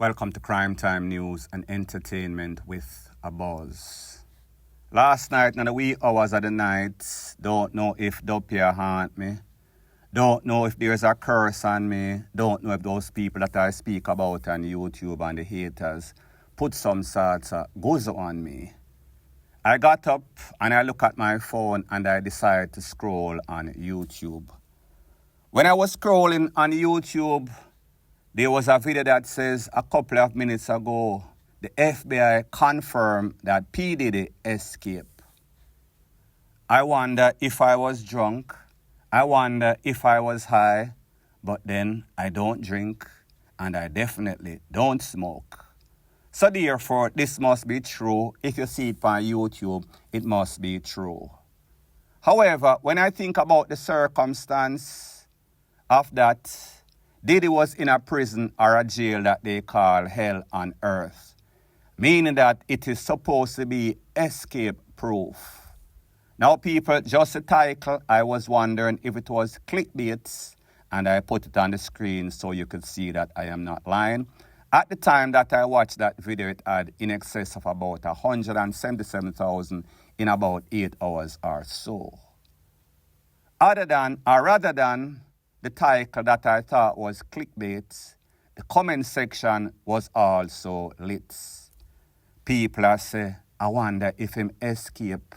Welcome to Crime Time News and Entertainment with a Buzz. Last night, in the wee hours of the night, don't know if Dopia haunt me. Don't know if there's a curse on me. Don't know if those people that I speak about on YouTube and the haters put some sorts of guzo on me. I got up and I look at my phone and I decided to scroll on YouTube. When I was scrolling on YouTube, there was a video that says a couple of minutes ago, the FBI confirmed that P. Diddy escaped. I wonder if I was drunk. I wonder if I was high. But then I don't drink and I definitely don't smoke. So therefore, this must be true. If you see it on YouTube, it must be true. However, when I think about the circumstance of that, Diddy was in a prison or a jail that they call hell on earth, meaning that it is supposed to be escape proof. Now people, just the title, I was wondering if it was clickbait, and I put it on the screen so you could see that I am not lying. At the time that I watched that video, it had in excess of about 177,000 in about 8 hours or so. Rather than the title that I thought was clickbait, the comment section was also lit. People say, I wonder if him escape,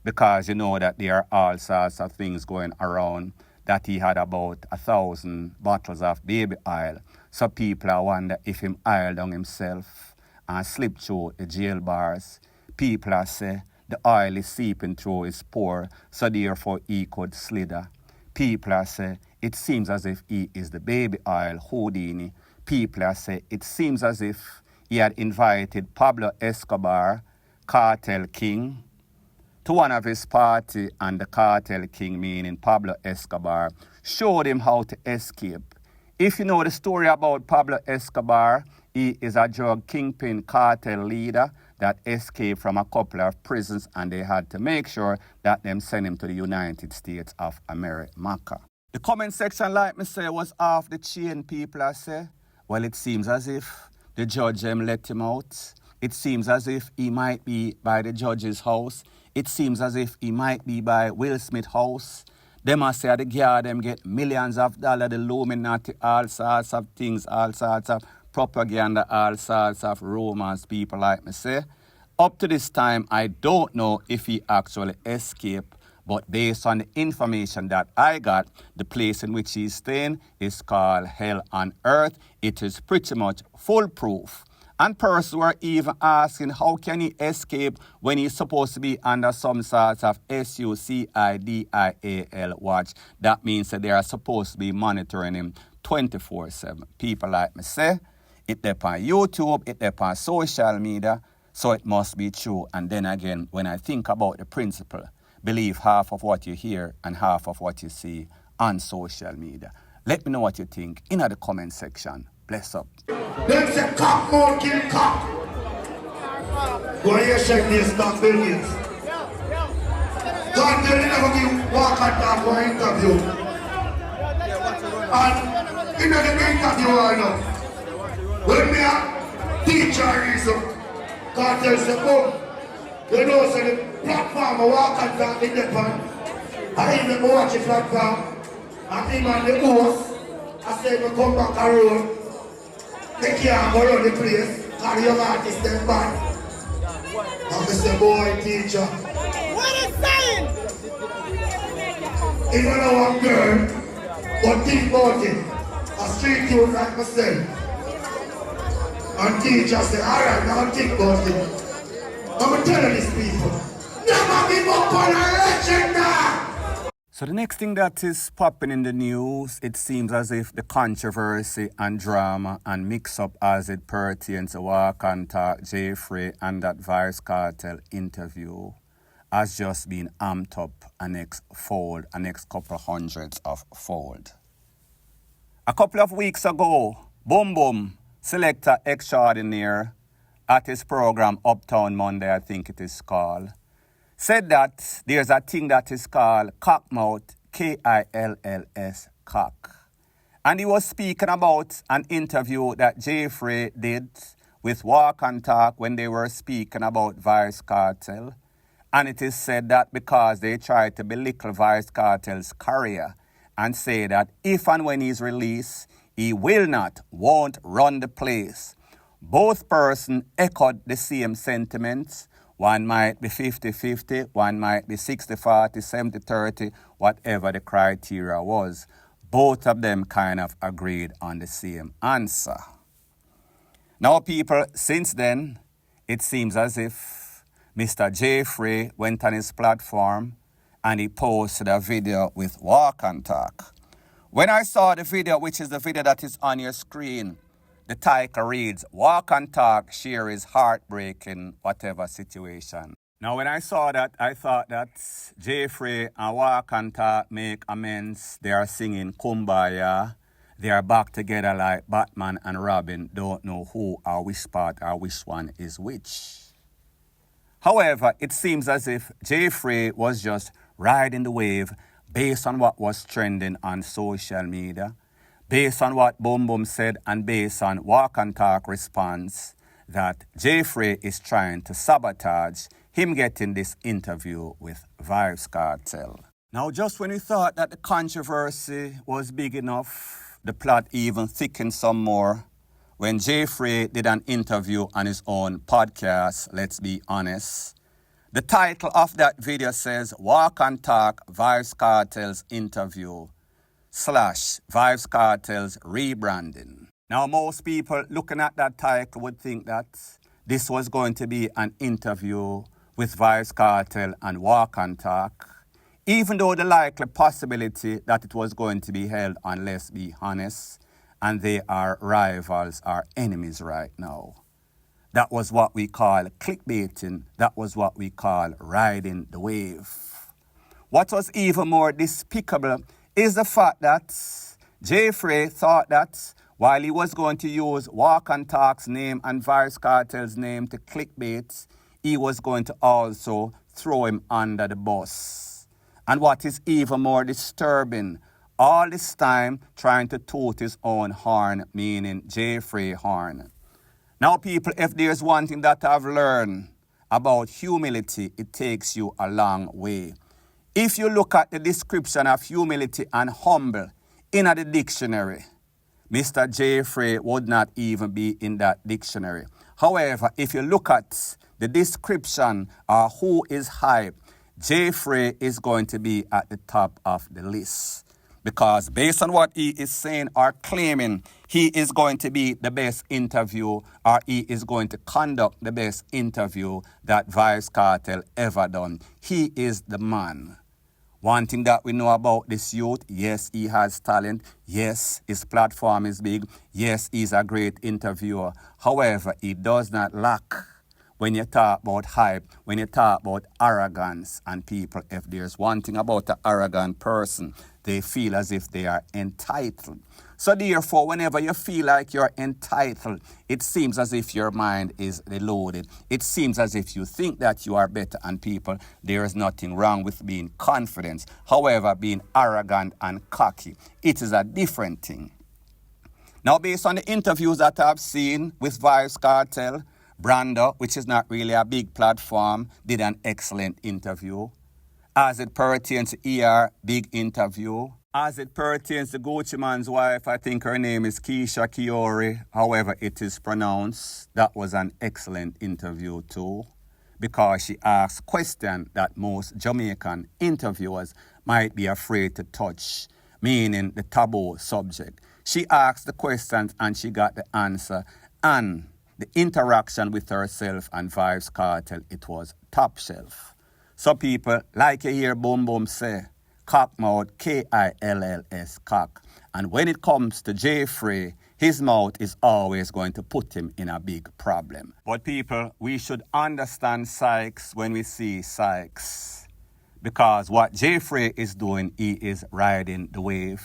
because you know that there are all sorts of things going around, that he had about 1,000 bottles of baby oil. So people wonder if him oil down himself and slip through the jail bars. People say the oil is seeping through his pore, so therefore he could slither. People say it seems as if he is the baby oil Houdini. People say it seems as if he had invited Pablo Escobar, Kartel King, to one of his party, and the Kartel King, meaning Pablo Escobar, showed him how to escape. If you know the story about Pablo Escobar, he is a drug kingpin cartel leader that escaped from a couple of prisons, and they had to make sure that them send him to the United States of America. The comment section, like me say, was off the chain. People I say, well, it seems as if the judge let him out. It seems as if he might be by the judge's house. It seems as if he might be by Will Smith's house. Them I say the guard them get millions of dollars, the Illuminati, all sorts of things, all sorts of propaganda, all sorts of rumors, people like me say. Up to this time, I don't know if he actually escaped, but based on the information that I got, the place in which he's staying is called Hell on Earth. It is pretty much foolproof. And persons were even asking how can he escape when he's supposed to be under some sort of SUCIDIAL watch. That means that they are supposed to be monitoring him 24/7. People like me say, it there on YouTube, it there on social media, so it must be true. And then again, when I think about the principle, believe half of what you hear and half of what you see on social media. Let me know what you think in the comment section. Bless up. Them say cock more kill cock. Go here check this stock buildings. God will never give walk and talk for interview. And in the interview I know, when me a teacher reason, Kartel say boom, you know so the platform I walk and talk in the pan. I even watch the platform and him and the host, I say me come back a road. They can't go around the place, because young artists them bad. And I say, boy, teacher. What is saying? Even though I'm girl, but think about it. A street youth like myself. And teacher say, alright, now think about it. I'm telling these people, never give up on a legend now. So the next thing that is popping in the news, it seems as if the controversy and drama and mix-up as it pertains to Walk and Talk, Jaii Frais and that Vice Kartel interview has just been amped up a next couple hundreds of fold. A couple of weeks ago, Boom Boom, selector extraordinaire, at his program Uptown Monday, I think it is called, said that there's a thing that is called cockmouth, Kills, cock. And he was speaking about an interview that Jaii Frais did with Walk and Talk when they were speaking about Vybz Kartel. And it is said that because they tried to belittle Vybz Kartel's career and say that if and when he's released, he won't run the place. Both persons echoed the same sentiments. One might be 50-50, one might be 60-40, 70-30, whatever the criteria was. Both of them kind of agreed on the same answer. Now, people, since then, it seems as if Mr. Jaii Frais went on his platform and he posted a video with Walk and Talk. When I saw the video, which is the video that is on your screen, the title reads, Walk and Talk share his heartbreaking whatever situation. Now, when I saw that, I thought that Jaii Frais and Walk and Talk make amends. They are singing Kumbaya. They are back together like Batman and Robin. Don't know who or which part or which one is which. However, it seems as if Jaii Frais was just riding the wave based on what was trending on social media, based on what Boom Boom said, and based on Walk and Talk response that Jaii Frais is trying to sabotage him getting this interview with Vybz Kartel. Now, just when we thought that the controversy was big enough, the plot even thickened some more when Jaii Frais did an interview on his own podcast, Let's Be Honest. The title of that video says, Walk and Talk Vybz Kartel's interview / Vybz Kartel's rebranding. Now, most people looking at that title would think that this was going to be an interview with Vybz Kartel and Walk and Talk, even though the likely possibility that it was going to be held on Let's Be Honest, and they are rivals, are enemies right now. That was what we call clickbaiting. That was what we call riding the wave. What was even more despicable is the fact that Jaii Frais thought that while he was going to use Walk and Talk's name and Vybz Kartel's name to clickbait, he was going to also throw him under the bus. And what is even more disturbing, all this time trying to toot his own horn, meaning Jaii Frais horn. Now, people, if there's one thing that I've learned about humility, it takes you a long way. If you look at the description of humility and humble in the dictionary, Mr. Jaii Frais would not even be in that dictionary. However, if you look at the description of who is hype, Jaii Frais is going to be at the top of the list. Because based on what he is saying or claiming, he is going to be the best interview, or he is going to conduct the best interview that Vybz Kartel ever done. He is the man. One thing that we know about this youth, yes, he has talent. Yes, his platform is big. Yes, he's a great interviewer. However, he does not lack when you talk about hype, when you talk about arrogance, and people, if there's one thing about an arrogant person, they feel as if they are entitled. So therefore, whenever you feel like you're entitled, it seems as if your mind is reloaded. It seems as if you think that you are better than people. There is nothing wrong with being confident. However, being arrogant and cocky, it is a different thing. Now, based on the interviews that I've seen with Vybz Kartel, Brando, which is not really a big platform, did an excellent interview. As it pertains to ER, big interview. As it pertains to Gucci Man's wife, I think her name is Keisha Kiori, however it is pronounced. That was an excellent interview too, because she asked questions that most Jamaican interviewers might be afraid to touch, meaning the taboo subject. She asked the questions and she got the answer, and the interaction with herself and Vybz Kartel, it was top shelf. So people, like you hear Boom Boom say, cock mouth, K-I-L-L-S, cock. And when it comes to Jaii Frais, his mouth is always going to put him in a big problem. But people, we should understand Sykes when we see Sykes. Because what Jaii Frais is doing, he is riding the wave.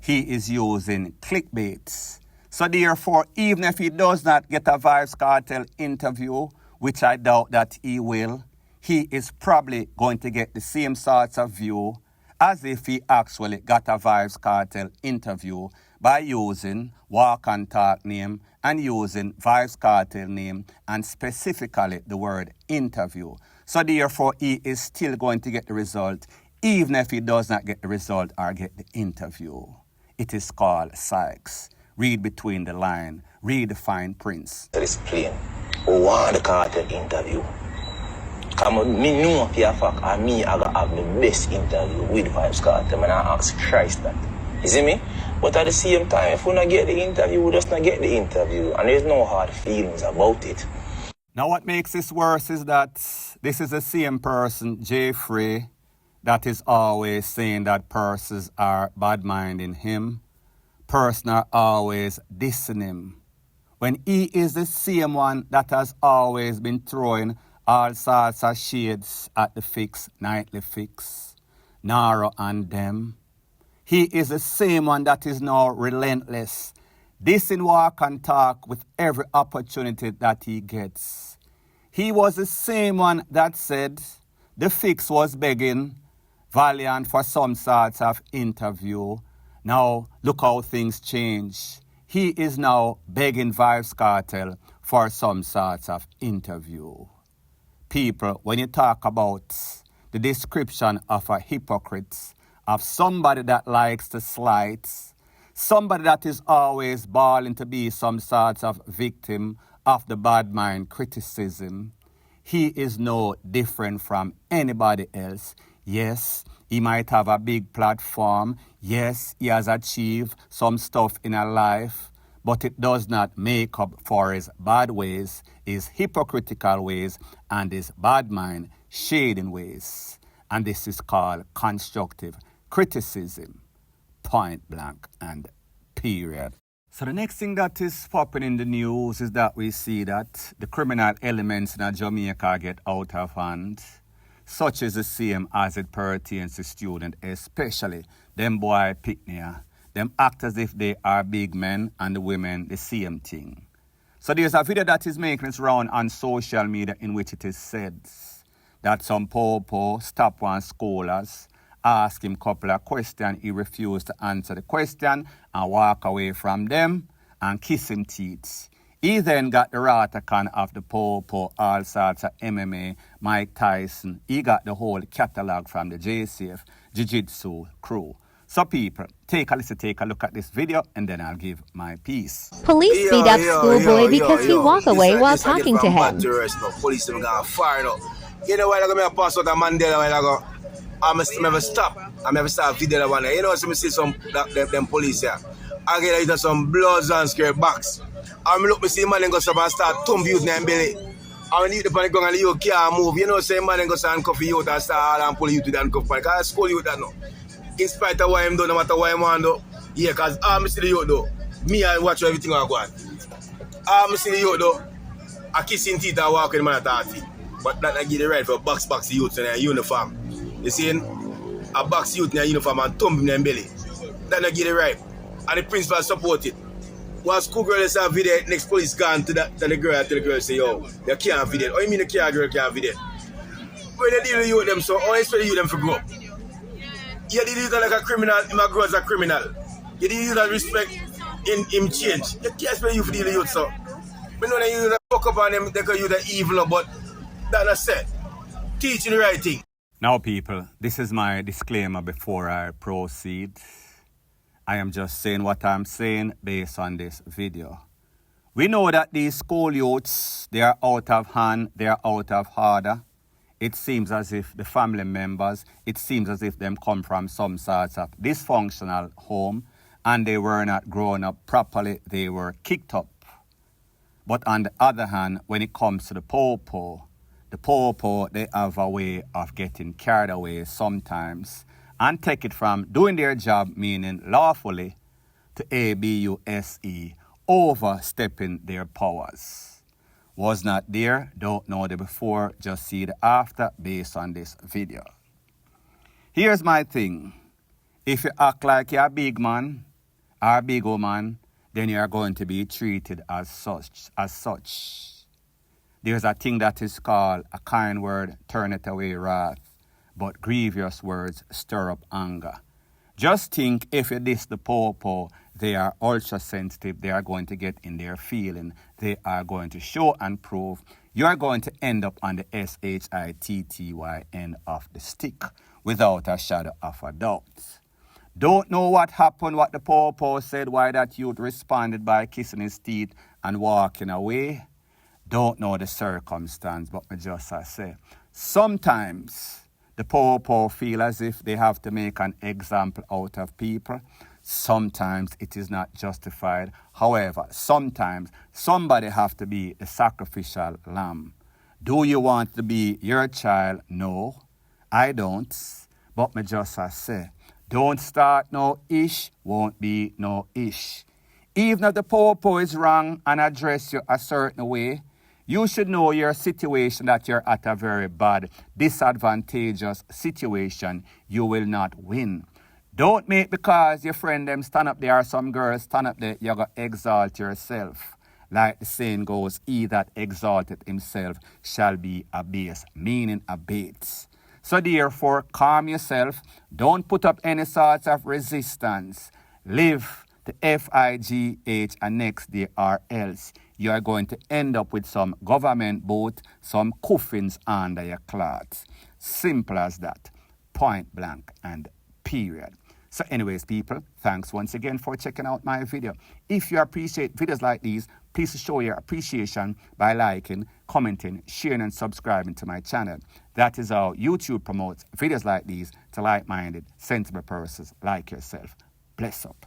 He is using clickbaits. So therefore, even if he does not get a Vybz Kartel interview, which I doubt that he will, he is probably going to get the same sorts of view as if he actually got a Vybz Kartel interview by using Walk and Talk name and using Vibes Kartel name and specifically the word interview. So therefore, he is still going to get the result even if he does not get the result or get the interview. It is called Sykes. Read between the line, read the fine prints. That is plain. Who want the Kartel interview? Come me know for a fact and me I gonna have the best interview with Vibes Kartel and I ask Christ that. You see me? But at the same time, if we not get the interview, we just not get the interview. And there's no hard feelings about it. Now what makes this worse is that this is the same person, Jaii Frais, that is always saying that persons are bad-minding him. Persons are always dissing him. When he is the same one that has always been throwing all sorts of shades at the fix, nightly fix, Naro and them. He is the same one that is now relentless, dissing Walk and Talk with every opportunity that he gets. He was the same one that said the fix was begging Valiant for some sorts of interview. Now look how things change. He is now begging Vibes Kartel for some sorts of interview. People, when you talk about the description of a hypocrite, of somebody that likes to slight, somebody that is always bawling to be some sort of victim of the bad mind criticism, he is no different from anybody else. Yes, he might have a big platform. Yes, he has achieved some stuff in a life, but it does not make up for his bad ways, his hypocritical ways, and his bad mind shading ways. And this is called constructive criticism, point blank and period. So the next thing that is popping in the news is that we see that the criminal elements in Jamaica get out of hand. Such is the same as it pertains to students, especially them boy picnic. Them act as if they are big men and the women the same thing. So there's a video that is making its round on social media in which it is said that some popo stop one scholars, ask him a couple of questions, he refused to answer the question and walk away from them and kiss him teeth. He then got the Ratacan of the popo, all sorts of MMA, Mike Tyson. He got the whole catalog from the JCF Jiu-Jitsu crew. So people, take a listen, take a look at this video, and then I'll give my piece. Police beat up schoolboy because he walked away while talking to him. Police have gone far enough. You know why I'm going to pass out a Mandela while I go? I'm never stop. I never start video one. You know, so I see some them police here. I get like some bloods and scare box. I look me see man and go and start thump youth in belly. I need the panic gun and you can't move. You know, say man and go and cuff you and start and pull you to the handcuff. Because I school you that now. In spite of what I'm doing, no matter what I'm on though. Yeah, because I'm see the youth though. Me, I watch everything I go on. I'm see the youth though. I kissing teeth and walking man at 30. But that I get the right for box youth in a uniform. You see, a box youth in a uniform and thump in their belly. That I get it right. And the principal support it. One schoolgirl is a video, next police gone to the girl, tell the girl, say, yo, you can't video. Oh, you mean the girl can't video? When they deal with you with them, so how expect you them to grow up? You did it like a criminal, him a grow as a criminal. You did it that respect in him change. You can't expect you to deal with you, so. But know that you fuck up on them, they call you the evil, but that's not said. Teaching the right thing. Now people, this is my disclaimer before I proceed. I am just saying what I'm saying based on this video. We know that these school youths, they are out of hand, they are out of order. It seems as if the family members, it seems as if them come from some sort of dysfunctional home and they were not grown up properly, they were kicked up. But on the other hand, when it comes to the popo, they have a way of getting carried away sometimes and take it from doing their job, meaning lawfully, to abuse, overstepping their powers. Was not there, don't know the before, just see the after based on this video. Here's my thing. If you act like you're a big man or a big woman, then you are going to be treated as such. There's a thing that is called a kind word, turneth away wrath, but grievous words stir up anger. Just think if you diss the popo, They are ultra sensitive. They are going to get in their feeling. They are going to show and prove. You are going to end up on the SHITTY end of the stick without a shadow of a doubt. Don't know what happened, what the Popo said, why that youth responded by kissing his teeth and walking away. Don't know the circumstance, but me just say, sometimes the Popo feel as if they have to make an example out of people. Sometimes it is not justified. However, sometimes somebody have to be the sacrificial lamb. Do you want to be your child? No, I don't. But me just say, don't start no ish, won't be no ish. Even if the Popo is wrong and address you a certain way, you should know your situation, that you're at a very bad, disadvantageous situation. You will not win. Don't make because your friend them stand up there or some girls stand up there, you got to exalt yourself. Like the saying goes, he that exalted himself shall be abased, meaning abates. So therefore, calm yourself. Don't put up any sorts of resistance. Live the FIGH and next day, or else you are going to end up with some government boat, some coffins under your clothes. Simple as that. Point blank and period. So anyways, people, thanks once again for checking out my video. If you appreciate videos like these, please show your appreciation by liking, commenting, sharing, and subscribing to my channel. That is how YouTube promotes videos like these to like-minded, sensible persons like yourself. Bless up.